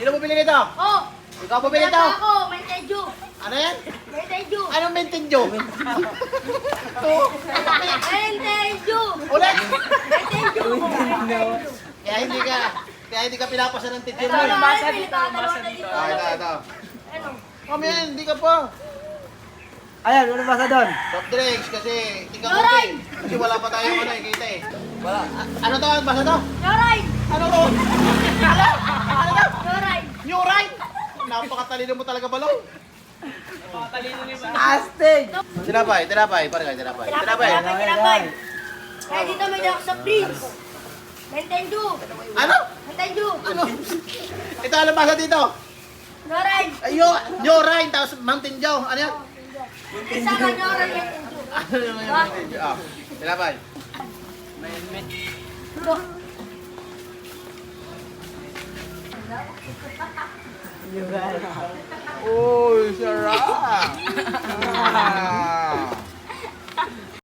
Sino bumili nito? Oh! Ikaw bumili nito? Pinapa ako, Menteju. Ano yan? Menteju. Anong mentinjo? Menteju. Ulit! Menteju. Kaya hindi ka pinapasa ng teacher Ito, mo. basa dito, basa dito. Ito. Ano? Mamaya, hindi ka pa. Ayan, ano basa doon? Soft drinks kasi hindi ka Yoray! open. Kasi wala pa tayong ano kita eh. Wala. Ano to? Ang basa to? Yoray! Ano to? Ano to? Yoray! New right? Napakatalino mo talaga balong. Astig! Tinapay. Pare kayo, tinapay. Tinapay. Kaya dito may dako sa Prince. Menteju. Ano? Menteju. Ano? Ito ano basa dito? Yoray! Ayo, New right, tapos Mountain Dew. Ano yan? Isa ka Yoray Menteju. Ano naman yung Mountain Dew? Ah, tinapay. Ito. Uy, sarap!